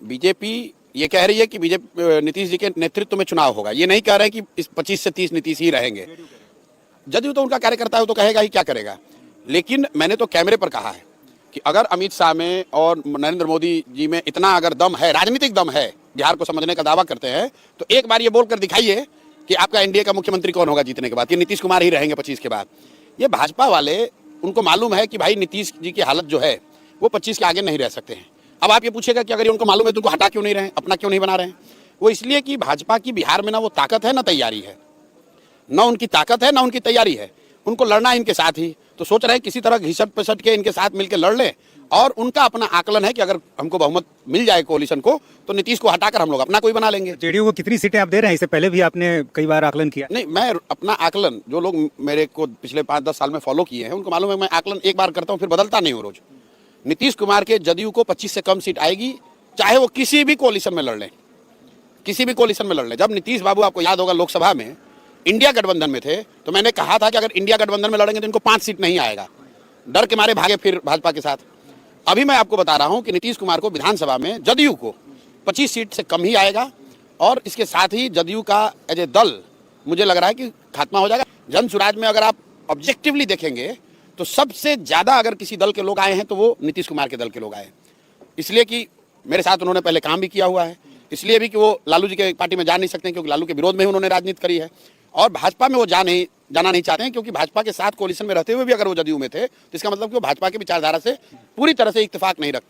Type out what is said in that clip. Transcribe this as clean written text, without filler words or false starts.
BJP ये कह रही है कि बीजेपी नीतीश जी के नेतृत्व में चुनाव होगा। ये नहीं कह रहे कि इस 25 से 30 नीतीश ही रहेंगे। जदयू तो उनका कार्यकर्ता है, तो कहेगा ही, क्या करेगा। लेकिन मैंने तो कैमरे पर कहा है कि अगर अमित शाह में और नरेंद्र मोदी जी में इतना अगर दम है, राजनीतिक दम है, बिहार को समझने का दावा करते हैं, तो एक बार ये बोलकर दिखाइए कि आपका एनडीए का मुख्यमंत्री कौन होगा जीतने के बाद। ये नीतीश कुमार ही रहेंगे 25 के बाद। ये भाजपा वाले, उनको मालूम है कि भाई नीतीश जी की हालत जो है वो 25 के आगे नहीं रह सकते हैं। अब आप ये पूछेगा कि अगर ये उनको मालूम है तो उनको हटा क्यों नहीं रहे, अपना क्यों नहीं बना रहे हैं। वो इसलिए कि भाजपा की बिहार में ना वो ताकत है ना तैयारी है, ना उनकी ताकत है ना उनकी तैयारी है। उनको लड़ना है इनके साथ ही, तो सोच रहे हैं किसी तरह घिसट पिसट के इनके साथ मिलकर लड़ लें। और उनका अपना आकलन है कि अगर हमको बहुमत मिल जाए कोalition को, तो नीतीश को हटाकर हम लोग अपना कोई बना लेंगे। जेडीयू को कितनी सीटें आप दे रहे हैं? इससे पहले भी आपने कई बार आकलन किया। नहीं, मैं अपना आकलन, जो लोग मेरे को पिछले 5-10 साल में फॉलो किए हैं उनको मालूम है, मैं आकलन एक बार करता हूँ फिर बदलता नहीं हूँ रोज। नीतीश कुमार के जदयू को 25 से कम सीट आएगी, चाहे वो किसी भी कोalition में लड़ लें, किसी भी कोalition में लड़ लें। जब नीतीश बाबू, आपको याद होगा, लोकसभा में इंडिया गठबंधन में थे, तो मैंने कहा था कि अगर इंडिया गठबंधन में लड़ेंगे तो इनको 5 सीट नहीं आएगा, डर के मारे भागे फिर भाजपा के साथ। अभी मैं आपको बता रहा हूं कि नीतीश कुमार को विधानसभा में जदयू को 25 सीट से कम ही आएगा, और इसके साथ ही जदयू का एज ए दल मुझे लग रहा है कि खात्मा हो जाएगा। जन सुराज में अगर आप ऑब्जेक्टिवली देखेंगे तो सबसे ज्यादा अगर किसी दल के लोग आए हैं तो वो नीतीश कुमार के दल के लोग आए हैं। इसलिए कि मेरे साथ उन्होंने पहले काम भी किया हुआ है, इसलिए भी कि वो लालू जी के पार्टी में जा नहीं सकते क्योंकि लालू के विरोध में ही उन्होंने राजनीति करी है, और भाजपा में वो जाना नहीं चाहते हैं क्योंकि भाजपा के साथ कोalition में रहते हुए भी अगर वो जदयू में थे तो इसका मतलब कि वो भाजपा की विचारधारा से पूरी तरह से इत्तेफाक नहीं रखते।